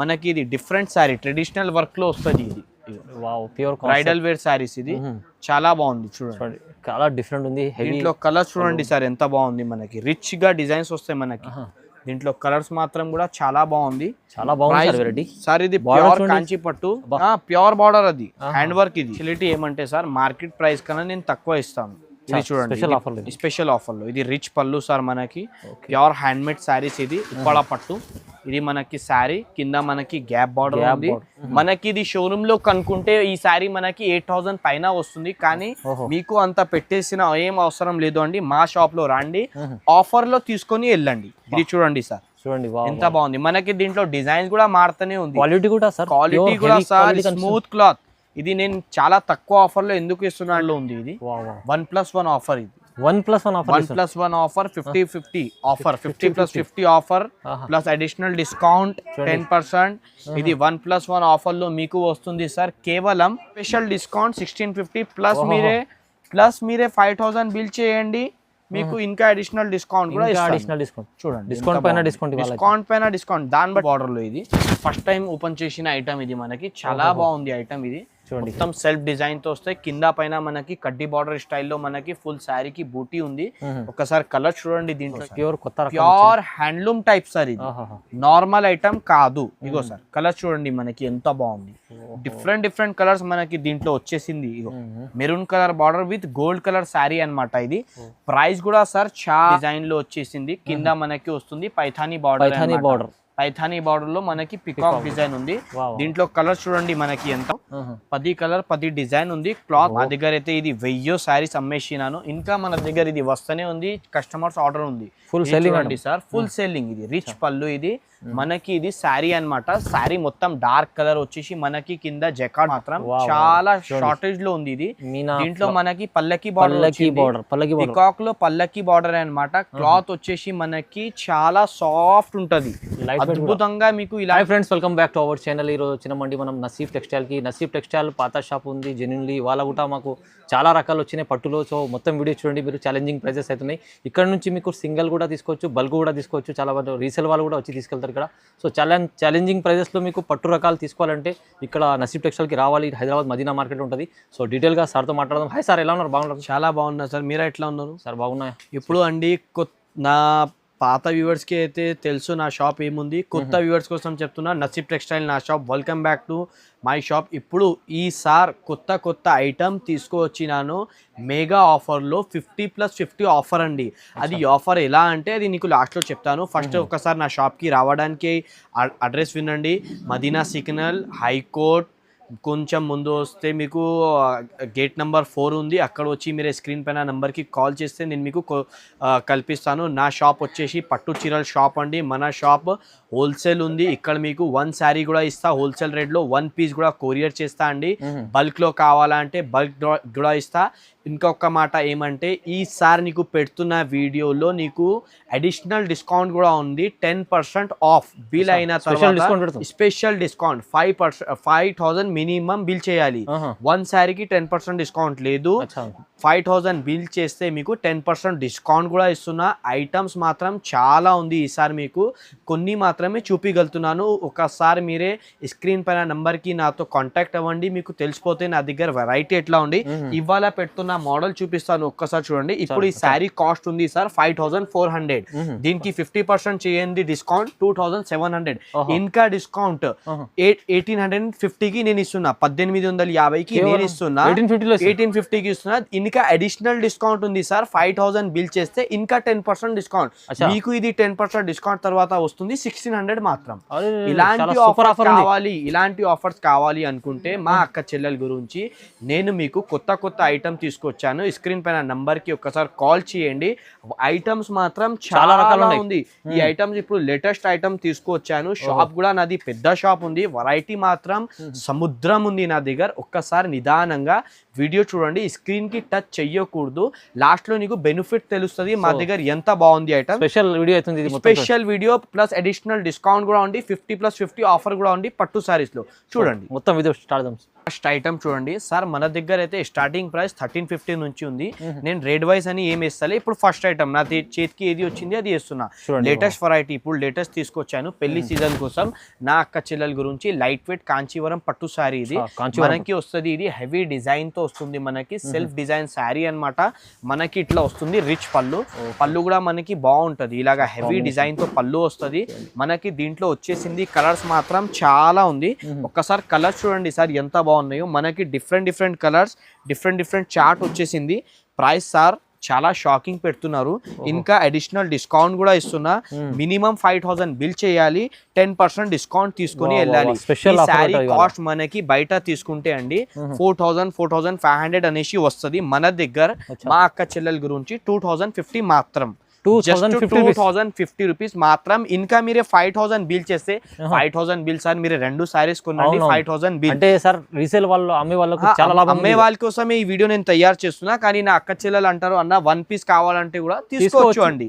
మనకి ఇది different sari traditional work లో వస్తుంది ఇది. Wow, pure bridal wear saris ఇది చాలా బాగుంది చూడండి. చాలా డిఫరెంట్ ఉంది. దీంట్లో కలర్స్ చూడండి సార్ ఎంత బాగుంది, మనకి రిచ్ గా డిజైన్స్ వస్తాయి మనకి. దీంట్లో కలర్స్ మాత్రం కూడా చాలా బాగుంది. చాలా బాగుంది సార్. ఇది ప్యూర్ కాంచి పట్టు, ప్యూర్ బార్డర్, అది హ్యాండ్ వర్క్. ఇది ఫెసిలిటీ ఏమంటే సార్ మార్కెట్ ప్రైస్ కన్నా నేను తక్కువ ఇస్తాను. ఇది చూడండి స్పెషల్ ఆఫర్ లో. ఇది రిచ్ పళ్ళు సార్, మనకి ప్యూర్ హ్యాండ్ మేడ్ శారీస్. ఇది ఉప్పాడ పట్టు. ఇది మనకి శారీ కింద మనకి గ్యాప్ బార్డర్ ఉంది. మనకి ఇది షోరూమ్ లో కనుక్కుంటే ఈ శారీ మనకి 8,000 పైన వస్తుంది. కానీ మీకు అంత పెట్టేసిన ఏం అవసరం లేదు అండి. మా షాప్ లో రండి, ఆఫర్ లో తీసుకొని వెళ్ళండి. ఇది చూడండి సార్, చూడండి ఎంత బాగుంది. మనకి దీంట్లో డిజైన్స్ కూడా మారుతూనే ఉంది. క్వాలిటీ కూడా సార్ స్మూత్ క్లాత్. ఇది నేను చాలా తక్కువ ఆఫర్ లో ఎందుకు ఇస్తున్నాను ఉంది. ఇది 1+1 ఆఫర్. ఇది 1+1 offer 50/50 offer, 50+50 offer plus additional discount 10%. ఇది 1+1 ఆఫర్ లో మీకు వస్తుంది సార్. కేవలం స్పెషల్ డిస్కౌంట్ 1650 ప్లస్ మీరే 5,000 బిల్ చేయండి. మీకు ఇంకా అడిషనల్ డిస్కౌంట్ కూడా చూడండి. డిస్కౌంట్ పైన డిస్కౌంట్ దాని బట్టి బార్డర్ లో. ఇది ఫస్ట్ టైం ఓపెన్ చేసిన ఐటమ్. ఇది మనకి చాలా బాగుంది ఐటమ్. ఇది చూడండి మొత్తం సెల్ఫ్ డిజైన్ తో వస్తాయి. కింద పైన మనకి కడ్డీ బార్డర్ స్టైల్లో మనకి ఫుల్ శారీకి బూటీ ఉంది. ఒకసారి కలర్ చూడండి. దీంట్లో ప్యూర్ హ్యాండ్లూమ్ టైప్ సార్. ఇది నార్మల్ ఐటమ్ కాదు. ఇగో సార్ కలర్ చూడండి మనకి ఎంత బాగుంది. డిఫరెంట్ కలర్స్ మనకి దీంట్లో వచ్చేసింది. ఇగో maroon colour border with gold colour sari అన్నమాట. ఇది ప్రైస్ కూడా సార్ చాలా డిజైన్ లో వచ్చేసింది. కింద మనకి వస్తుంది పైథానీ బార్డర్. పైథానీ బార్డర్ లో మనకి పికాక్ డిజైన్ ఉంది. దీంట్లో కలర్ చూడండి మనకి ఎంత 10 కలర్ 10 డిజైన్ ఉంది. క్లాత్ మా దగ్గర అయితే ఇది 1000 శారీస్ అమ్మేసినాను. ఇంకా మన దగ్గర ఇది వస్తూనే ఉంది. కస్టమర్స్ ఆర్డర్ ఉంది. ఫుల్ సెల్లింగ్ అండి సార్, ఫుల్ సెల్లింగ్. ఇది రిచ్ పళ్ళు. ఇది మనకి ఇది శారీ అన్నమాట. శారీ మొత్తం డార్క్ కలర్ వచ్చేసి మనకి కింద జకార్డ్ మాత్రం చాలా షార్టేజ్ లో ఉంది. ఇది దీంట్లో మనకి పల్లకి బార్డర్, పికాక్ లో పల్లకి బార్డర్ అన్నమాట. క్లాత్ వచ్చేసి మనకి చాలా సాఫ్ట్ ఉంటది, అద్భుతంగా మీకు ఇలా. Friends, welcome back to our channel. ఈరోజు వచ్చినామండి మనం నసీఫ్ టెక్స్టైల్ కి. నసీఫ్ టెక్స్టైల్ పాత షాప్ ఉంది జెన్యున్లీ. వాళ్ళ కూడా మాకు చాలా రకాలు వచ్చినాయి పట్టులో. సో మొత్తం వీడియో చూడండి మీరు. ఛాలెంజింగ్ ప్రైజెస్ అవుతున్నాయి. ఇక్కడ నుంచి మీకు సింగిల్ కూడా తీసుకోవచ్చు, బల్క్ కూడా తీసుకోవచ్చు. చాలా మంది రీసేల్ వాళ్ళు కూడా వచ్చి తీసుకెళ్తారు ఇక్కడ. సో ఛాలెంజింగ్ ప్రైజెస్లో మీకు పట్టు రకాలు తీసుకోవాలంటే ఇక్కడ నసీఫ్ టెక్స్టైల్కి రావాలి. హైదరాబాద్ మదీనా మార్కెట్ ఉంటుంది. సో డీటెయిల్గా సార్తో మాట్లాడదాం. హాయ్ సార్, ఎలా ఉన్నారు? బాగున్నారు? చాలా బాగున్నారు సార్. మీరు ఎట్లా ఉన్నారు సార్? బాగున్నాయి. ఇప్పుడు అండి నా పాత వ్యూవర్స్కి అయితే తెలుసు నా షాప్ ఏముంది. కొత్త వ్యూవర్స్ కోసం చెప్తున్నా, నసీఫ్ టెక్స్టైల్ నా shop. Welcome back to my shop. ఇప్పుడు ఈసారి కొత్త ఐటమ్ తీసుకువచ్చినాను మెగా ఆఫర్లో. 50+50 ఆఫర్ అండి. అది ఆఫర్ ఎలా అంటే అది నీకు లాస్ట్లో చెప్తాను. ఫస్ట్ ఒకసారి నా షాప్కి రావడానికి అడ్రస్ వినండి. మదీనా సిగ్నల్, హైకోర్ట్ కొంచెం ముందు వస్తే మీకు గేట్ నెంబర్ 4 ఉంది. అక్కడ వచ్చి మీరు స్క్రీన్ పైన నెంబర్కి కాల్ చేస్తే నేను మీకు కల్పిస్తాను. నా షాప్ వచ్చేసి పట్టు చీరల షాప్ అండి. మన షాప్ హోల్సేల్ ఉంది. ఇక్కడ మీకు 1 శారీ కూడా ఇస్తా హోల్సేల్ రేట్లో. 1 పీస్ కూడా కొరియర్ చేస్తా అండి. బల్క్లో కావాలంటే బల్క్ కూడా ఇస్తా. ఇంకొక మాట ఏమంటే ఈసారి నీకు పెడుతున్న వీడియోలో నీకు అడిషనల్ డిస్కౌంట్ కూడా ఉంది. 10% ఆఫ్ బిల్ అయిన తర్వాత స్పెషల్ డిస్కౌంట్ 5,000 మినిమం బిల్ చేయాలి. 1 శారీకి 10% డిస్కౌంట్ లేదు. 5,000 బిల్ చేస్తే మీకు 10% డిస్కౌంట్ కూడా ఇస్తున్నా. ఐటమ్స్ మాత్రం చాలా ఉంది. ఈసారి మీకు కొన్ని మాత్రమే చూపించగలుగుతున్నాను. ఒకసారి మీరే స్క్రీన్ పైన నంబర్కి నాతో కాంటాక్ట్ అవ్వండి. మీకు తెలిసిపోతే నా దగ్గర వెరైటీ ఎట్లా ఉంది. ఇవాళ పెడుతున్న మోడల్ చూపిస్తాను, ఒక్కసారి చూడండి. ఇప్పుడు ఈ శారీ కాస్ట్ ఉంది సార్ 5,400. దీనికి 50% చేయండి డిస్కౌంట్ 2,700. ఇంకా డిస్కౌంట్ 1,850కి నేను ఇస్తున్నా. 1,850కి నేను ఇస్తున్నా. 1,850కి ఇస్తున్నా. ఇంకా అడిషనల్ డిస్కౌంట్ ఉంది సార్. 5,000 బిల్ చేస్తే ఇంకా 10% డిస్కౌంట్. మీకు ఇది 10% డిస్కౌంట్ తర్వాత వస్తుంది 1,600 మాత్రం. ఇలాంటి ఆఫర్స్ కావాలి అనుకుంటే మా అక్క చెల్లెల గురించి నేను మీకు కొత్త ఐటమ్ తీసుకొచ్చాను. స్క్రీన్ పైన నంబర్ కి ఒకసారి కాల్ చేయండి. ఐటమ్స్ మాత్రం చాలా రకాలు ఉంది. ఈ ఐటమ్స్ ఇప్పుడు లేటెస్ట్ ఐటమ్ తీసుకొచ్చాను. షాప్ కూడా నాది పెద్ద షాప్ ఉంది. వెరైటీ మాత్రం సముద్రం ఉంది నా దగ్గర. ఒక్కసారి నిదానంగా వీడియో చూడండి. స్క్రీన్ కి టచ్ చెయ్యకూడదు. లాస్ట్ లో నీకు బెనిఫిట్ తెలుస్తుంది మా దగ్గర ఎంత బాగుంది ఐటమ్. స్పెషల్ వీడియో అవుతుంది. Special video plus additional discount కూడా ఉంది. 50+50 ఆఫర్ కూడా ఉంది పట్టు సారీస్ లో. చూడండి మొత్తం వీడియో స్టార్ట్ చేద్దాం. ఫస్ట్ ఐటమ్ చూడండి సార్, మన దగ్గర అయితే స్టార్టింగ్ ప్రైస్ 1350 నుంచి ఉంది. నేను రేట్ వైస్ అని ఏం వేస్తాలే. ఇప్పుడు ఫస్ట్ ఐటమ్ నా చేతికి ఏది వచ్చింది అది వేస్తున్నా. లేటెస్ట్ వెరైటీ ఇప్పుడు లేటెస్ట్ తీసుకొచ్చాను పెళ్లి సీజన్ కోసం. నా అక్క చెల్లెల గురించి లైట్ వెయిట్ కాంచీవరం పట్టు శారీ ఇది మనకి వస్తుంది. ఇది హెవీ డిజైన్ తో వస్తుంది, మనకి సెల్ఫ్ డిజైన్ శారీ అన్నమాట. మనకి ఇట్లా వస్తుంది రిచ్ పళ్ళు. పళ్ళు కూడా మనకి బాగుంటది, ఇలాగా హెవీ డిజైన్ తో పళ్ళు వస్తుంది మనకి. దీంట్లో వచ్చేసింది కలర్స్ మాత్రం చాలా ఉంది. ఒక్కసారి కలర్స్ చూడండి సార్ ఎంత బాగున్నాయో. మనకి డిఫరెంట్ కలర్స్, డిఫరెంట్ చార్ట్ వచ్చేసింది. ప్రైస్ సార్ చాలా షాకింగ్ పెడుతున్నారు. ఇంకా అడిషనల్ డిస్కౌంట్ కూడా ఇస్తున్నా. మినిమం 5000 బిల్ చేయాలి, 10% డిస్కౌంట్ తీసుకుని వెళ్ళాలి. శారీ కాస్ట్ మనకి బయట తీసుకుంటే అండి 4500 అనేసి వస్తుంది. మన దగ్గర మా అక్క చెల్లెల గురించి 2050 మాత్రం, 2050 రూపీస్ మాత్రం. ఇంకా మీరే 5000 బిల్ చేస్తే 5000 బిల్ సార్ మీరు 2 సారీస్ కొనండి 5000 బిల్. అంటే సార్ రీసేల్ వాళ్ళు అమ్మే వాళ్ళకు చాలా లాభం. అమ్మే వాళ్ళ కోసం ఈ వీడియో నేను తయారు చేస్తున్నా. కానీ నా అక్క చెల్లెలు అంటారు అన్న 1 పీస్ కావాలంటే కూడా తీసుకోవచ్చు అండి.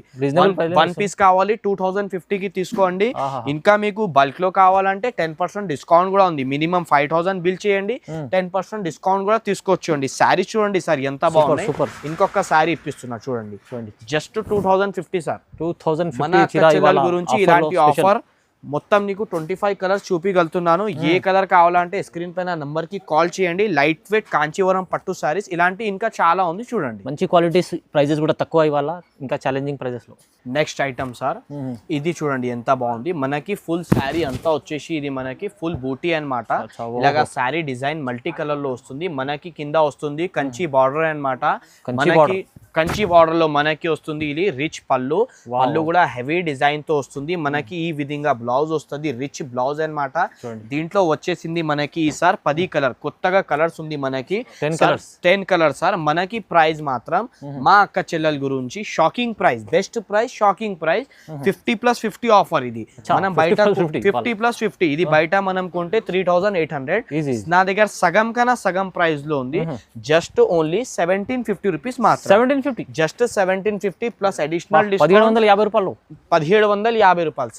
1 పీస్ కావాలి 2050 కి తీసుకోండి. ఇంకా మీకు బల్క్ లో కావాలంటే 10% డిస్కౌంట్ కూడా ఉంది. మినిమం 5000 బిల్ చేయండి, 10% డిస్కౌంట్ కూడా తీసుకోవచ్చు అండి. శారీ చూడండి సార్ ఎంత బాగుంది. ఇంకొక శారీ ఇప్పిస్తున్నా చూడండి, జస్ట్ 2050 సార్. 2050 మన అక్క చెల్లెల గురించి ఇలాంటి ఆఫర్ మొత్తం నీకు 25 కలర్స్ చూపించగలుగుతున్నాను. ఏ కలర్ కావాలంటే స్క్రీన్ పైన నంబర్ కి కాల్ చేయండి. లైట్ వెయిట్ కాంచీవరం పట్టు సారీస్ ఇలాంటి ఇంకా చాలా ఉంది చూడండి. మంచి క్వాలిటీస్, ప్రైజెస్ కూడా తక్కువ ఇవాళ, ఇంకా ఛాలెంజింగ్ ప్రైజెస్ లో. నెక్స్ట్ ఐటమ్ సార్, ఇది చూడండి ఎంత బాగుంది. మనకి ఫుల్ శారీ అంతా వచ్చేసి ఇది మనకి ఫుల్ బూటీ అన్నమాట. ఇలాగా శారీ డిజైన్ మల్టీ కలర్ లో వస్తుంది. మనకి కింద వస్తుంది కంచి బార్డర్ అన్నమాట. మనకి కంచి బార్డర్ లో మనకి వస్తుంది ఇది రిచ్ పళ్ళు. పళ్ళు కూడా హెవీ డిజైన్ తో వస్తుంది. మనకి ఈ విధంగా బ్లౌజ్ వస్తుంది, రిచ్ బ్లౌజ్ అన్నమాట. దీంట్లో వచ్చేసింది మనకి ఈసారి 10 కలర్, కొత్తగా కలర్స్ ఉంది మనకి 10 కలర్స్ సార్. మనకి ప్రైస్ మాత్రం మా అక్క చెల్లెల గురించి shocking price, best price, shocking price. 50+50 offer ఇది. మనం బయట 50+50 ఇది బయట మనం కొంటే 3800. నా దగ్గర సగం కన్నా సగం ప్రైస్ లో ఉంది. జస్ట్ ఓన్లీ 1750 రూపీస్ మాత్రం. 1750 జస్ట్ 1750 ప్లస్ అడిషనల్ డిస్కౌంట్ 1750 రూపాయలు. 1750 రూపాయలు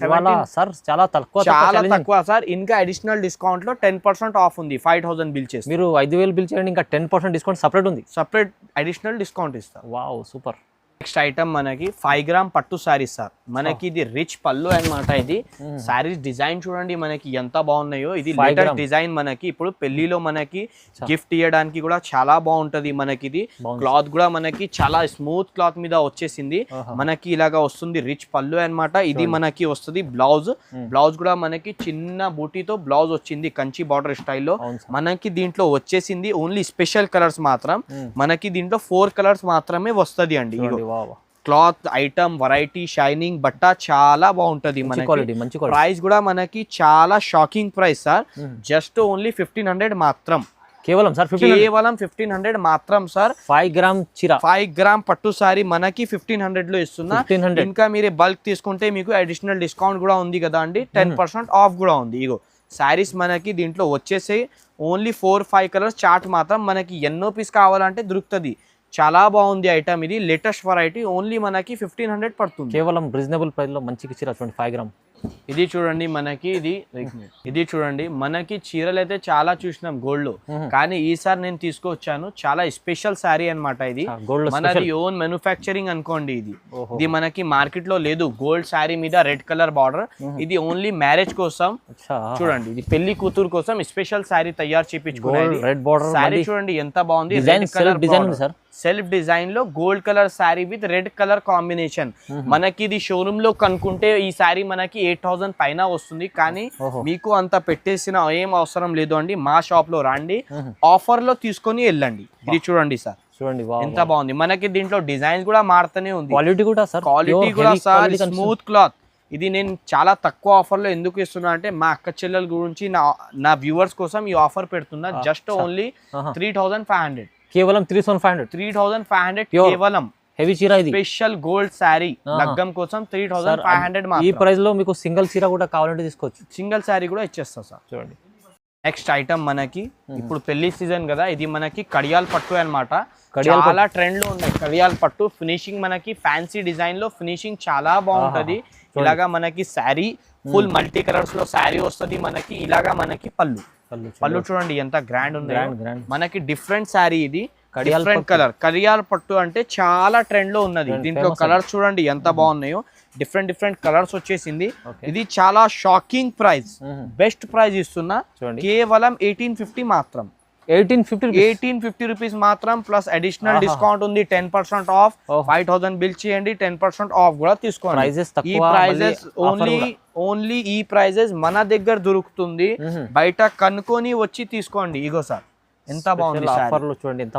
సార్ చాలా తక్కువ, చాలా తక్కువ సార్. ఇంకా అడిషనల్ డిస్కౌంట్ లో 10% ఆఫ్ ఉంది. 5000 బిల్ చేసి మీరు 5000 బిల్ చేయండి, ఇంకా 10% డిస్కౌంట్ సపరేట్ ఉంది. సపరేట్ అడిషనల్ డిస్కౌంట్ ఇస్తారు. Wow super. నెక్స్ట్ ఐటమ్ మనకి 5 గ్రామ్ పట్టు సారీస్ సార్. మనకి ఇది రిచ్ పళ్ళు అన్నమాట. ఇది సారీస్ డిజైన్ చూడండి మనకి ఎంత బాగున్నాయో. ఇది లేటెస్ట్ డిజైన్ మనకి ఇప్పుడు పెళ్లిలో మనకి గిఫ్ట్ ఇవ్వడానికి కూడా చాలా బాగుంటది. మనకి ఇది క్లాత్ కూడా మనకి చాలా స్మూత్ క్లాత్ మీద వచ్చేసింది. మనకి ఇలాగా వస్తుంది రిచ్ పళ్ళు అన్నమాట. ఇది మనకి వస్తుంది బ్లౌజ్. బ్లౌజ్ కూడా మనకి చిన్న బూటీతో బ్లౌజ్ వచ్చింది కంచి బార్డర్ స్టైల్లో. మనకి దీంట్లో వచ్చేసింది ఓన్లీ స్పెషల్ కలర్స్ మాత్రం. మనకి దీంట్లో 4 కలర్స్ మాత్రమే వస్తది అండి. క్లాత్ ఐటమ్ వెరైటీ షైనింగ్ బట్ట చాలా బాగుంటది. మనకి ప్రైస్ కూడా మనకి చాలా shocking price sir. Just only 1500 మాత్రం. కేవలం సార్ కేవలం 1500 మాత్రం సార్. 5 గ్రామ్ చీర, 5 గ్రామ్ పట్టు సారీ మనకి 1500 లో ఇస్తున్నా. ఇంకా మీరు బల్క్ తీసుకుంటే మీకు అడిషనల్ డిస్కౌంట్ కూడా ఉంది కదా అండి, 10% ఆఫ్ కూడా ఉంది. ఇగో శారీస్ మనకి దీంట్లో వచ్చేసి ఓన్లీ 4-5 కలర్స్ చార్ట్ మాత్రం మనకి ఎన్నో పీస్ కావాలంటే దొరుకుతుంది. చాలా బాగుంది ఐటమ్. ఇది లేటెస్ట్ వెరైటీ. ఓన్లీ మనకి 1500 పడుతుంది. కేవలం రీజనబుల్ ప్రైస్ లో మంచి చీర చూడండి 5 గ్రామ్. ఇది చూడండి మనకి ఇది చూడండి మనకి చీరలు అయితే చాలా చూసినాం గోల్డ్ లో, కానీ ఈసారి నేను తీసుకొచ్చాను చాలా స్పెషల్ శారీ అన్నమాట. ఇది మనది ఓన్ మ్యానుఫ్యాక్చరింగ్ అనుకోండి. ఇది మనకి మార్కెట్ లో లేదు. గోల్డ్ శారీ మీద రెడ్ కలర్ బార్డర్. ఇది ఓన్లీ మ్యారేజ్ కోసం చూడండి. ఇది పెళ్లి కూతురు కోసం స్పెషల్ శారీ తయారు చేయించుకునేది. రెడ్ బార్డర్ శారీ చూడండి ఎంత బాగుంది. Red colour design, self design లో gold colour sari with red colour combination. మనకి ఇది షోరూమ్ లో కనుక్కుంటే ఈ శారీ మనకి 8000 పైన వస్తుంది. కానీ మీకు అంత పెట్టేసిన ఏం అవసరం లేదు అండి. మా షాప్ లో రండి, ఆఫర్ లో తీసుకొని వెళ్ళండి. ఇది చూడండి సార్, చూడండి ఎంత బాగుంది. మనకి దీంట్లో డిజైన్స్ కూడా మారుతూనే ఉంది. క్వాలిటీ కూడా సార్, క్వాలిటీ కూడా సార్ స్మూత్ క్లాత్. ఇది నేను చాలా తక్కువ ఆఫర్ లో ఎందుకు ఇస్తున్నా అంటే మా అక్క చెల్లెల గురించి నా వ్యూవర్స్ కోసం ఈ ఆఫర్ పెడుతున్నా. Just only 3500. కేవలం 3500 కేవలం. హెవీ చీర ఇది, స్పెషల్ గోల్డ్ శారీ లగ్గం కోసం 3500. ఈ ప్రైస్ లో మీకు సింగిల్ చీర కూడా కావాలంటే తీసుకోవచ్చు. సింగిల్ శారీ కూడా ఇచ్చేస్తా సార్. చూడండి నెక్స్ట్ ఐటమ్ మనకి ఇప్పుడు పెళ్లి సీజన్ కదా. ఇది మనకి కడియాల్ పట్టు అన్నమాట. చాలా ట్రెండ్ లో ఉన్నాయి కడియాల్ పట్టు. ఫినిషింగ్ మనకి ఫ్యాన్సీ డిజైన్ లో ఫినిషింగ్ చాలా బాగుంటది. ఇలాగా మనకి శారీ ఫుల్ మల్టీ కలర్స్ లో శారీ వస్తుంది మనకి. ఇలాగా మనకి పళ్ళు పళ్ళు చూడండి ఎంత గ్రాండ్ ఉంది. గ్రాండ్ మనకి డిఫరెంట్ శారీ ఇది, డిఫరెంట్ కలర్. కడియాల్ పట్టు అంటే చాలా ట్రెండ్ లో ఉన్నది. దీంట్లో కలర్స్ చూడండి ఎంత బాగున్నాయో, డిఫరెంట్ కలర్స్ వచ్చేసింది. ఇది చాలా షాకింగ్ ప్రైస్, బెస్ట్ ప్రైస్ ఇస్తున్నా, కేవలం 1850 మాత్రం. 1850 రూపీస్ మాత్రం, ప్లస్ అడిషనల్ డిస్కౌంట్ ఉంది 10% ఆఫ్. 5000 బిల్ చేయండి, 10% ఆఫ్ కూడా తీసుకోండి. ఈ ప్రైజెస్ ఓన్లీ ఈ ప్రైజెస్ మన దగ్గర దొరుకుతుంది, బయట కనుక్కొని వచ్చి తీసుకోండి. ఇగో సార్ ఎంత బాగుంది,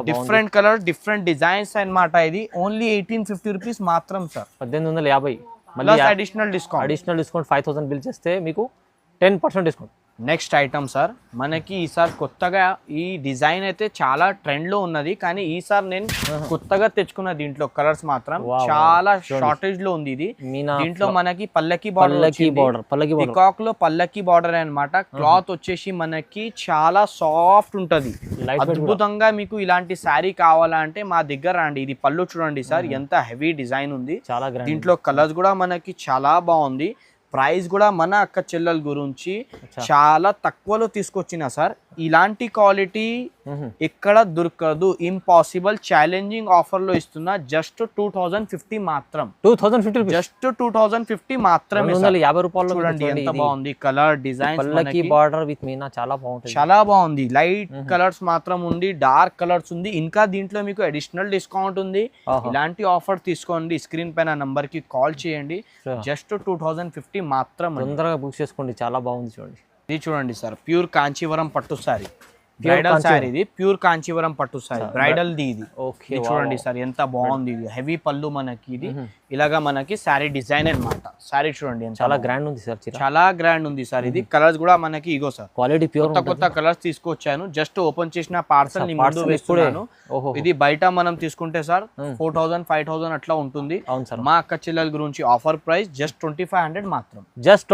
డిఫరెంట్ కలర్, డిఫరెంట్ డిజైన్స్ అన్నమాట. ఇది ఓన్లీ 1850 రూపీస్ మాత్రం sir. 1850 plus additional discount 5000 bill చేస్తే మీకు 10% డిస్కౌంట్. నెక్స్ట్ ఐటమ్ సార్, మనకి ఈసారి కొత్తగా ఈ డిజైన్ అయితే చాలా ట్రెండ్ లో ఉన్నది, కానీ ఈసారి నేను కొత్తగా తెచ్చుకున్న దీంట్లో కలర్స్ మాత్రం చాలా షార్టేజ్ లో ఉంది. ఇది దీంట్లో మనకి పల్లకి బార్డర్, పికాక్ లో పల్లకి బార్డర్ అన్నమాట. క్లాత్ వచ్చేసి మనకి చాలా సాఫ్ట్ ఉంటది, అద్భుతంగా. మీకు ఇలాంటి శారీ కావాలంటే మా దగ్గర రండి. ఇది పళ్ళు చూడండి సార్ ఎంత హెవీ డిజైన్ ఉంది. దీంట్లో కలర్స్ కూడా మనకి చాలా బాగుంది. ప్రైస్ కూడా మన అక్క చెల్లెల గురించి చాలా తక్కువలో తీసుకొచ్చిన సార్. ఇలాంటి క్వాలిటీ ఎక్కడ దొరకదు, ఇంపాసిబుల్. ఛాలెంజింగ్ ఆఫర్ లో ఇస్తున్నా, జస్ట్ 2050 మాత్రం. 2050 జస్ట్ 2050 మాత్రమే. 50 రూపాయలు చూడండి ఎంత బాగుంది. Colour design border with Meena చాలా బాగుంటుంది, చాలా బాగుంది. లైట్ కలర్స్ మాత్రం ఉంది, డార్క్ కలర్స్ ఉంది. ఇంకా దీంట్లో మీకు అడిషనల్ డిస్కౌంట్ ఉంది. ఇలాంటి ఆఫర్ తీసుకోండి, స్క్రీన్ పైన నంబర్ కి కాల్ చేయండి. జస్ట్ 2050 మాత్రం. తొందరగా బుక్ చేసుకోండి, చాలా బాగుంది. చూడండి ఇది చూడండి సార్, ప్యూర్ కాంచీవరం పట్టు సారీ, బ్రైడల్ సారీ. ఇది ప్యూర్ కాంచీవరం పట్టు సారీ, బ్రైడల్ ది. ఇది చూడండి సార్ ఎంత బాగుంది. ఇది హెవీ పళ్ళు మనకి. ఇది ఇలాగా మనకి సారీ డిజైన్ అన్నమాట. సారీ చూడండి చాలా గ్రాండ్ ఉంది సార్, చాలా గ్రాండ్ ఉంది సార్. ఇది కలర్స్ కూడా మనకి ఇగో సార్ క్వాలిటీ ప్యూర్, కొత్త కలర్స్ తీసుకొచ్చాను. జస్ట్ ఓపెన్ చేసిన పార్సల్ ని ముందు వేస్తున్నాను. ఇది బయట మనం తీసుకుంటే సార్ 4000 5000 అట్లా ఉంటుంది. మా అక్క చెల్లెల గురించి ఆఫర్ ప్రైస్ జస్ట్ 2500 మాత్రం. జస్ట్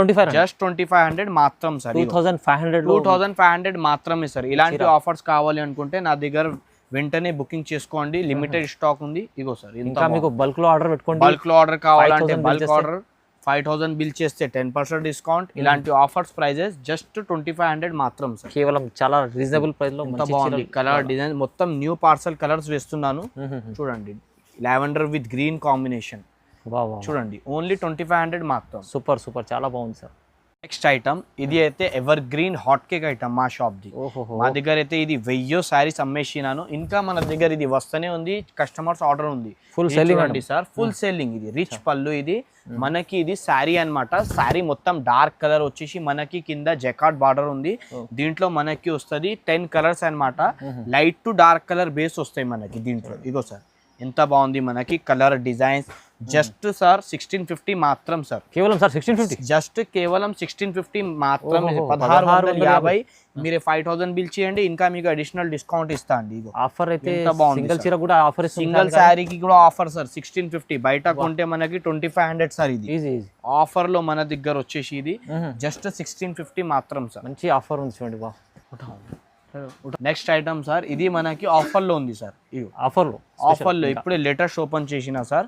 2500 మాత్రం సార్. 2500 మాత్రమే సార్. ఇలాంటి ఆఫర్స్ కావాలి అనుకుంటే నా దగ్గర వెంటనే బుకింగ్ చేసుకోండి, లిమిటెడ్ స్టాక్ ఉంది. ఇగో సార్ ఇంకా మీకు బల్క్ లో ఆర్డర్ పెట్టుకోండి. బల్క్ లో ఆర్డర్ కావాలంటే బల్క్ ఆర్డర్ 5000 బిల్ చేస్తే 10% డిస్కౌంట్. ఇలాంటి ఆఫర్స్ ప్రైజెస్ జస్ట్ 2500 మాత్రం సార్. కేవలం చాలా రీజనబుల్ ప్రైస్ లో బాగుంది. కలర్ డిజైన్ మొత్తం న్యూ పార్సల్ కలర్స్ వేస్తున్నాను. చూడండి లావెండర్ విత్ గ్రీన్ కాంబినేషన్. చూడండి ఓన్లీ 2500 మాత్రం. సూపర్ చాలా బాగుంది సార్. నెక్స్ట్ ఐటమ్ ఇది అయితే ever green hot cake item మా షాప్ ది. మా దగ్గర అయితే ఇది 1000 శారీస్ అమ్మేసినాను. ఇంకా మన దగ్గర ఇది వస్తూనే ఉంది, కస్టమర్స్ ఆర్డర్ ఉంది. ఫుల్ సెల్లింగ్ అండి సార్, ఫుల్ సెల్లింగ్. ఇది రిచ్ పళ్ళు. ఇది మనకి ఇది శారీ అన్నమాట. శారీ మొత్తం డార్క్ కలర్ వచ్చేసి మనకి కింద జకార్డ్ బార్డర్ ఉంది. దీంట్లో మనకి వస్తుంది 10 కలర్స్ అన్నమాట. Light to dark colour base వస్తాయి మనకి దీంట్లో. ఇగో సార్ ఎంత బాగుంది మనకి కలర్ డిజైన్స్. జస్ట్ సార్ 1650 మాత్రం సార్. కేవలం సార్ 1650, జస్ట్ కేవలం 1650 మాత్రమే. 1650. మీరు 5000 బిల్ చేయండి, ఇంకా మీకు అడిషనల్ డిస్కౌంట్ ఇస్తా అండి. ఆఫర్ అయితే సింగిల్ చీర కూడా ఆఫర్, సింగిల్ శారీకి కూడా ఆఫర్ సార్. 1650 బయట కొంటే మనకి 2500 సార్. ఇది ఆఫర్ లో మన దగ్గర వచ్చేసి ఇది జస్ట్ 1650 మాత్రం సార్. మంచి ఆఫర్ ఉంది చూడండి. నెక్స్ట్ ఐటమ్ సార్, ఇది మనకి ఆఫర్ లో ఉంది సార్. ఆఫర్ లో ఇప్పుడే లేటెస్ట్ ఓపెన్ చేసిన సార్.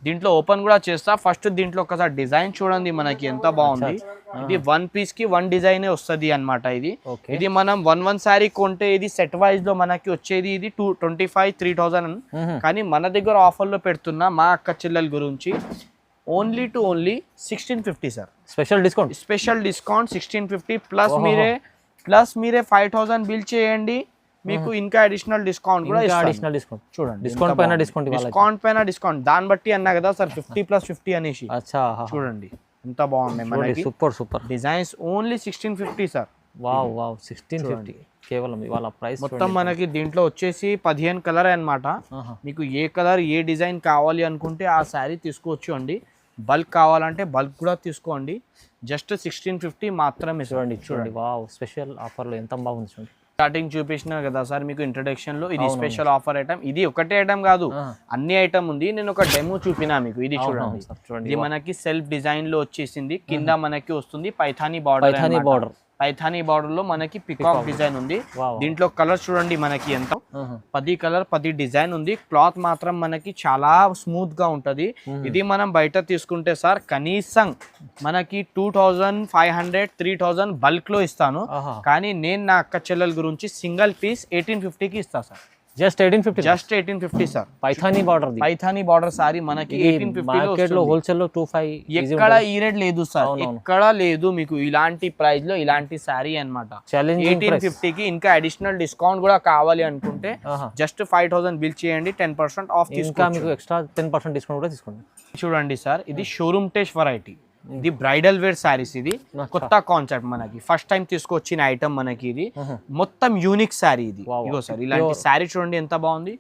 దీంట్లో ఓపెన్ కూడా చేస్తా. ఫస్ట్ దీంట్లో ఒకసారి డిజైన్ చూడండి మనకి ఎంత బాగుంది. ఇది 1 పీస్ కి 1 డిజైన్ వస్తుంది అన్నమాట. ఇది మనం 1 శారీ కొంటే ఇది సెట్ వైజ్ లో మనకి వచ్చేది ఇది 25,000-3000. కానీ మన దగ్గర ఆఫర్ లో పెడుతున్నా మా అక్క చెల్లెల గురించి only 1650 sir. Special discount 1650 plus మీరే 5000 బిల్ చేయండి, మీకు ఇంకా అడిషనల్ డిస్కౌంట్ కూడా ఇస్తాను. చూడండి డిస్కౌంట్ పైన డిస్కౌంట్. దాన్ని బట్టి అన్నా కదా సార్ 50+50 అనేసి. చూడండి ఎంత బాగున్నాయి మనకి. Super designs. Only 1650 sir. Wow 1650 కేవలం. ఇవాళ ప్రైస్ మొత్తం మనకి దీంట్లో వచ్చేసి 15 కలర్ అన్నమాట. మీకు ఏ కలర్ ఏ డిజైన్ కావాలి అనుకుంటే ఆ శారీ తీసుకోవచ్చు అండి. బల్క్ కావాలంటే బల్క్ కూడా తీసుకోండి. జస్ట్ 1650 మాత్రమే. చూడండి వావ్ స్పెషల్ ఆఫర్లో ఎంత బాగుంది చూడండి. స్టార్టింగ్ చూపించిన కదా సార్ మీకు ఇంట్రొడక్షన్ లో, ఇది స్పెషల్ ఆఫర్ ఐటమ్. ఇది ఒకటే ఐటమ్ కాదు, అన్ని ఐటమ్ ఉంది. నేను ఒక డెమో చూపినా మీకు. ఇది చూడండి, ఇది మనకి సెల్ఫ్ డిజైన్ లో వచ్చేసింది. కింద మనకి వస్తుంది పైథానీ బార్డర్. పైథానీ బార్డర్ లో మనకి పికాక్ డిజైన్ ఉంది. దీంట్లో కలర్ చూడండి మనకి ఎంత 10 కలర్ 10 డిజైన్ ఉంది. క్లాత్ మాత్రం మనకి చాలా స్మూత్ గా ఉంటది. ఇది మనం బయట తీసుకుంటే సార్ కనీసం మనకి 2500 3000 బల్క్ లో ఇస్తాను. కానీ నేను నా అక్క చెల్లెల గురించి సింగిల్ పీస్ 1850కి ఇస్తా sir. Just 1850 sir. Paithani border sorry మనకి 1850 లో హోల్సేల్ లో 25 ఎక్కడ ఈ రేట్ లేదు సార్, ఎక్కడ లేదు మీకు ఇలాంటి ప్రైస్ లో ఇలాంటి సారీ అన్నమాట. 1850కి ఇంకా అడిషనల్ డిస్కౌంట్ కూడా కావాలి అనుకుంటే జస్ట్ 5000 బిల్ చేయండి, 10% ఆఫ్ ఇంకా మీకు ఎక్స్ట్రా 10% డిస్కౌంట్ కూడా తీసుకోండి. చూడండి సార్, ఇది షోరూమ్ టేస్ట్ వెరైటీ, ఇది బ్రైడల్ వేర్ సారీస్. ఇది కొత్త కాన్సెప్ట్ మనకి ఫస్ట్ టైం తీసుకొచ్చిన ఐటమ్ మనకి. ఇది మొత్తం యూనిక్ సారీ. ఇది ఇగో సార్ ఇలాంటి సారీ చూడండి ఎంత బాగుంది,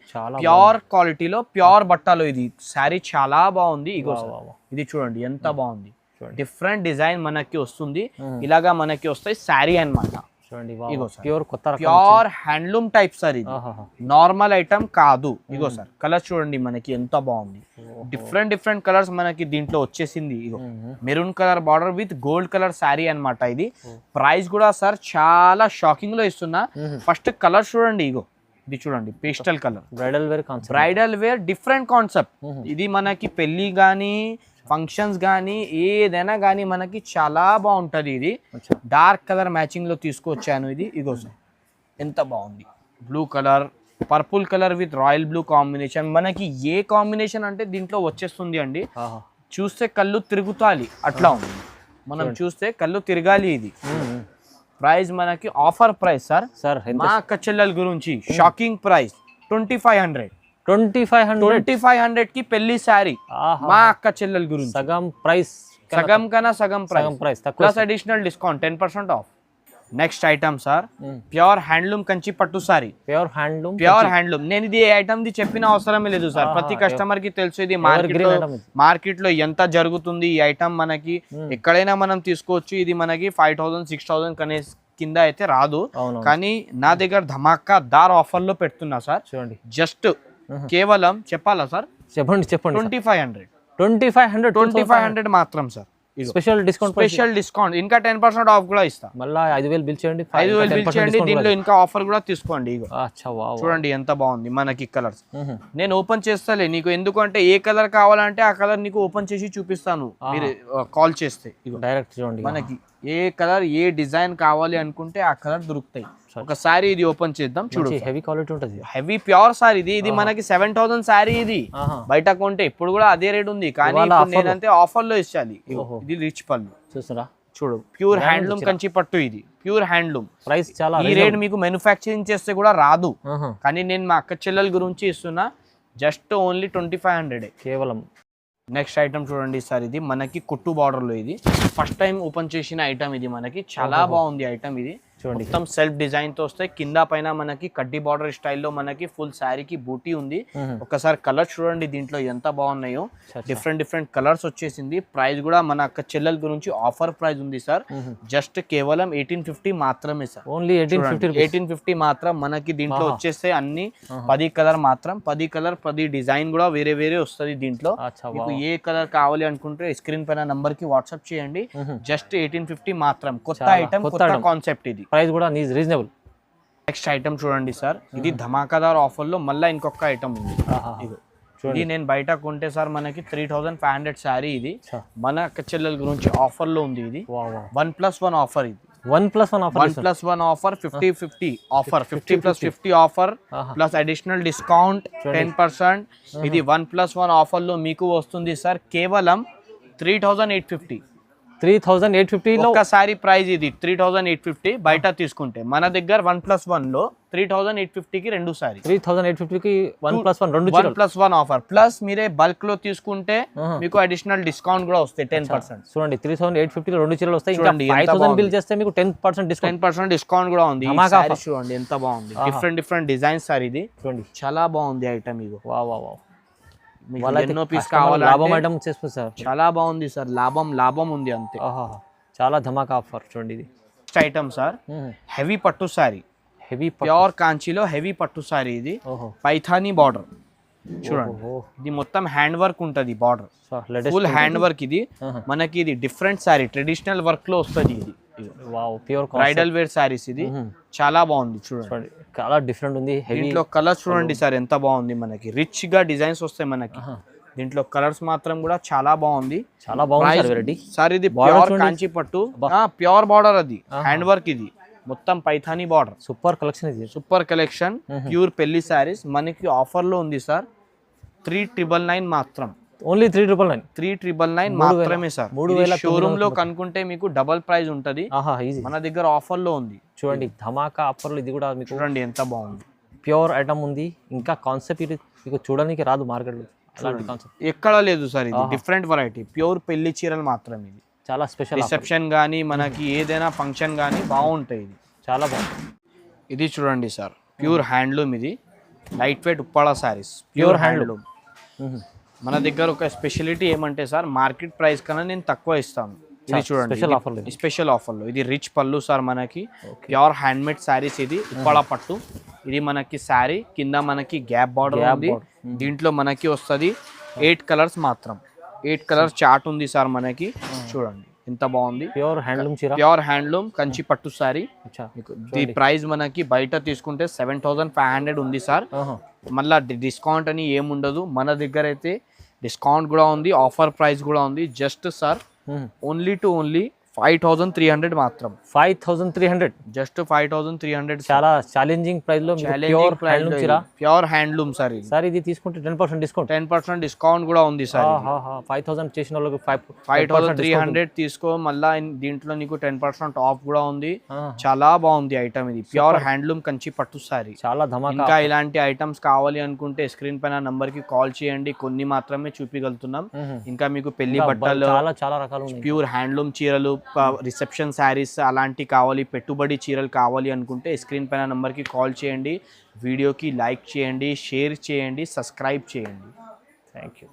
ప్యూర్ క్వాలిటీలో ప్యూర్ బట్టలో ఇది సారీ చాలా బాగుంది. ఇగో సార్ ఇది చూడండి ఎంత బాగుంది, డిఫరెంట్ డిజైన్ మనకి వస్తుంది. ఇలాగా మనకి వస్తాయి సారీ అన్నమాట. ప్యూర్ హ్యాండ్లూమ్ టైప్ సార్, ఇది నార్మల్ ఐటమ్ కాదు. ఇగో సార్ కలర్ చూడండి మనకి ఎంత బాగుంది, డిఫరెంట్ కలర్స్ మనకి దీంట్లో వచ్చేసింది. ఇగో maroon colour border with gold colour sari అన్నమాట. ఇది ప్రైస్ కూడా సార్ చాలా షాకింగ్ లో ఇస్తున్నా. ఫస్ట్ కలర్ చూడండి, ఇగో ఇది చూడండి pastel colour, bridal wear different concept. ఇది మనకి పెళ్లి గానీ ఫంక్షన్స్ కానీ ఏదైనా కానీ మనకి చాలా బాగుంటుంది. ఇది డార్క్ కలర్ మ్యాచింగ్ లో తీసుకొచ్చాను. ఇది ఇగో సార్ ఎంత బాగుంది, blue colour purple colour with royal blue combination. మనకి ఏ కాంబినేషన్ అంటే దీంట్లో వచ్చేస్తుంది అండి, చూస్తే కళ్ళు తిరుగుతాలి అట్లా ఉంది. మనం చూస్తే కళ్ళు తిరగాలి. ఇది ప్రైస్ మనకి ఆఫర్ ప్రైస్ సార్. మా అక్క చెల్లెల గురించి షాకింగ్ ప్రైస్ 2500 కి పెళ్లి సారీ మా అక్క చెల్లెల గురించి సగం కన్నా సగం price plus additional discount 10% of. Next item sir pure handloom Kanchi పట్టు సారీ. ప్యూర్ హ్యాండ్లూమ్ నేను ఇది ఏ ఐటమ్ ది చెప్పిన అవసరమే లేదు సార్, ప్రతి కస్టమర్ కి తెలుసు. ఇది మార్కెట్ లో ఎంత జరుగుతుంది ఈ ఐటమ్ మనకి ఎక్కడైనా మనం తీసుకోవచ్చు. ఇది మనకి 5000 6000 కనే కింద అయితే రాదు, కానీ నా దగ్గర ధమాకా దార్ ఆఫర్ లో పెడుతున్నా సార్. చూడండి జస్ట్ కేవలం చెప్పాలా సార్, చెప్పండి 2500 మాత్రం సార్. స్పెషల్ డిస్కౌంట్ ఇంకా 10% ఆఫ్ కూడా ఇస్తా. మళ్ళీ 5000 బిల్ చేయండి, దీంట్లో ఇంకా ఆఫర్ కూడా తీసుకోండి. చూడండి ఎంత బాగుంది మనకి కలర్స్. నేను ఓపెన్ చేస్తాలే నీకు, ఎందుకంటే ఏ కలర్ కావాలంటే ఆ కలర్ నీకు ఓపెన్ చేసి చూపిస్తాను మీరు కాల్ చేస్తే. డైరెక్ట్ చూడండి మనకి ఏ కలర్ ఏ డిజైన్ కావాలి అనుకుంటే ఆ కలర్ దొరుకుతాయి. ఒకసారి ఇది ఓపెన్ చేద్దాం, చూడు హెవీ క్వాలిటీ ఉంటుంది, హెవీ ప్యూర్ సారీ. ఇది మనకి 7000 సారీ. ఇది బయట కొంటే ఇప్పుడు కూడా అదే రేట్ ఉంది, కానీ నేనంటే ఆఫర్ లో ఇచ్చాలి. ఇది రిచ్ పళ్ళు చూసారా, చూడు ప్యూర్ హ్యాండ్లూమ్ కంచి పట్టు. ఇది ప్యూర్ హ్యాండ్లూమ్ ప్రైస్ చాలా. ఈ రేట్ మీకు మ్యానుఫ్యాక్చరింగ్ చేస్తే కూడా రాదు, కానీ నేను మా అక్క చెల్లెల గురించి ఇస్తున్నా. జస్ట్ ఓన్లీ 2500 కేవలం. నెక్స్ట్ ఐటమ్ చూడండి సార్, ఇది మనకి కుట్టు బార్డర్ లో. ఇది ఫస్ట్ టైం ఓపెన్ చేసిన ఐటమ్. ఇది మనకి చాలా బాగుంది ఐటమ్. ఇది చూడండి మొత్తం సెల్ఫ్ డిజైన్ తో వస్తాయి. కింద పైన మనకి కడ్డీ బార్డర్ స్టైల్లో మనకి ఫుల్ శారీకి బూటీ ఉంది. ఒకసారి కలర్ చూడండి దీంట్లో ఎంత బాగున్నాయో, డిఫరెంట్ కలర్స్ వచ్చేసింది. ప్రైస్ కూడా మన అక్క చెల్లెల గురించి ఆఫర్ ప్రైస్ ఉంది సార్. జస్ట్ కేవలం 1850 మాత్రమే సార్. ఓన్లీ 1850 మాత్రం. మనకి దీంట్లో వచ్చేస్తే అన్ని 10 కలర్ మాత్రం, 10 కలర్ 10 డిజైన్ కూడా వేరే వస్తుంది దీంట్లో. మీకు ఏ కలర్ కావాలి అనుకుంటే స్క్రీన్ పైన నంబర్ కి వాట్సాప్ చేయండి. జస్ట్ 1850 మాత్రం. కొత్త ఐటమ్, కొత్త కాన్సెప్ట్. ఇది ప్రైస్ కూడా రీజనబుల్. నెక్స్ట్ ఐటమ్ చూడండి సార్, ఇది ధమాకాదార్ ఆఫర్ లో మళ్ళీ ఇంకొక ఐటమ్ ఉంది. ఇది నేను బయట కొంటే సార్ మనకి 3500 శారీ. ఇది మన అక్క చెల్లెల గురించి ఆఫర్ లో ఉంది. ఇది 1+1 ఆఫర్. ఇది 1+1 offer 50/50 offer, 50+50 offer plus additional discount 10%. ఇది 1+1 ఆఫర్ లో మీకు వస్తుంది సార్ కేవలం 3850. 3850 లో ఒకసారి ప్రైస్. ఇది 3850 బయట తీసుకుంటే, మన దగ్గర 1+1 లో 3850 కి రెండు సారీ. 3850 కి 1+1 ఆఫర్. ప్లస్ మీరే బల్క్ లో తీసుకుంటే మీకు అడిషనల్ డిస్కౌంట్ కూడా వస్తాయి 10%. చూడండి 3850 లో రెండు చీరలు వస్తాయి. ఇంకా 5000 బిల్ చేస్తే మీకు 10% డిస్కౌంట్ కూడా ఉంది. చూడండి ఎంత బాగుంది, డిఫరెంట్ డిజైన్స్ సార్. ఇది చూడండి చాలా బాగుంది ఐటమ్. ఇది ఎన్నో పీస్ కావాలి, చాలా బాగుంది సార్. లాభం ఉంది అంతే. చాలా ధమాకా ఆఫర్. చూడండి ఇది నెక్స్ట్ ఐటమ్ సార్, హెవీ పట్టు సారీ. ప్యూర్ కాంచీలో హెవీ పట్టు సారీ. ఇది పైథానీ బార్డర్. చూడండి ఇది మొత్తం హ్యాండ్ వర్క్ ఉంటది, బార్డర్ ఫుల్ హ్యాండ్ వర్క్. ఇది మనకి ఇది డిఫరెంట్ సారీ, ట్రెడిషనల్ వర్క్ లో వస్తుంది. ఇది wow, pure bridal wear saris ఇది చాలా బాగుంది చూడండి. చాలా డిఫరెంట్ ఉంది. హెవీ దీంట్లో కలర్స్ చూడండి సార్ ఎంత బాగుంది, మనకి రిచ్ గా డిజైన్స్ వస్తాయి మనకి. దీంట్లో కలర్స్ మాత్రం కూడా చాలా బాగుంది. చాలా బాగుంది వెరైటీ సార్. ఇది ప్యూర్ కాంచి పట్టు, ప్యూర్ బార్డర్, అది హ్యాండ్ వర్క్, ఇది మొత్తం పైథానీ బార్డర్. సూపర్ కలెక్షన్ ఇది, సూపర్ కలెక్షన్. ప్యూర్ పెళ్లి శారీస్ మనకి ఆఫర్ లో ఉంది సార్. 3,999 మాత్రం. ఓన్లీ 3,999. 3,999 మాత్రమే సార్. 3,000 షోరూమ్ లో కనుక్కుంటే మీకు డబల్ ప్రైస్ ఉంటది. మన దగ్గర ఆఫర్ లో ఉంది చూడండి. ధమాకా ఆఫర్ లో ఇది కూడా మీకు చూడండి ఎంత బాగుంది. ప్యూర్ ఐటమ్ ఉంది. ఇంకా కాన్సెప్ట్ ఇది మీకు చూడడానికి రాదు మార్కెట్ లో, అలాంటి కాన్సెప్ట్ ఎక్కడ లేదు సార్. ఇది డిఫరెంట్ వెరైటీ, ప్యూర్ పెళ్లి చీరలు మాత్రమే. ఇది చాలా స్పెషల్. రిసెప్షన్ గానీ మనకి ఏదైనా ఫంక్షన్ గానీ బాగుంటాయి. ఇది చాలా బాగుంది. ఇది చూడండి సార్, ప్యూర్ హ్యాండ్లూమ్. ఇది light weight Uppada saris, pure handloom. మన దగ్గర ఒక స్పెషాలిటీ ఏమంటే సార్, మార్కెట్ ప్రైస్ కన్నా నేను తక్కువ ఇస్తాను. ఇది చూడండి స్పెషల్ ఆఫర్లో. ఇది రిచ్ పళ్ళు సార్, మనకి ప్యూర్ హ్యాండ్మేడ్ శారీస్. ఇది ఉప్పాడ పట్టు. ఇది మనకి శారీ కింద మనకి గ్యాప్ బార్డర్ ఉంది. దీంట్లో మనకి వస్తుంది 8 కలర్స్ మాత్రం. 8 కలర్స్ చార్ట్ ఉంది సార్ మనకి. చూడండి ఎంత బాగుంది. ప్యూర్ హ్యాండ్లూమ్ చీర, ప్యూర్ హ్యాండ్లూమ్ కంచి పట్టు సారీ. ఈ ప్రైస్ మనకి బయట తీసుకుంటే 7,500 ఉంది సార్. మళ్ళా డిస్కౌంట్ అని ఏముండదు. మన దగ్గర అయితే డిస్కౌంట్ కూడా ఉంది, ఆఫర్ ప్రైస్ కూడా ఉంది. జస్ట్ సార్ ఓన్లీ 5,300 మాత్రం. 5,300, జస్ట్ 5,300. చాలా ఛాలెంజింగ్ ప్రైస్ లో ప్యూర్ హ్యాండ్లూమ్ సార్. సార్ ఇది తీసుకుంటే 10% డిస్కౌంట్. 10% డిస్కౌంట్ కూడా ఉంది సార్. 5,000 చేసిన వాళ్ళకి 5,300 తీసుకో. మళ్ళా దీంట్లో నీకు 10% ఆఫ్ కూడా ఉంది. చాలా బాగుంది ఐటమ్. ఇది ప్యూర్ హ్యాండ్లూమ్ కంచి పట్టు సారీ. చాలా ధమాకా. ఇంకా ఇలాంటి ఐటమ్స్ కావాలి అనుకుంటే స్క్రీన్ పైన నంబర్ కి కాల్ చేయండి. కొన్ని మాత్రమే చూపించగలుగుతున్నాం. ఇంకా మీకు పెళ్లి బట్టలు, చాలా రకాలు, ప్యూర్ హ్యాండ్లూమ్ చీరలు, రిసెప్షన్ శారీస్ అలాంటి కావాలి, పెట్టుబడి చీరలు కావాలి అనుకుంటే స్క్రీన్ పైన నంబర్కి కాల్ చేయండి. వీడియోకి లైక్ చేయండి, షేర్ చేయండి, సబ్స్క్రైబ్ చేయండి. Thank you.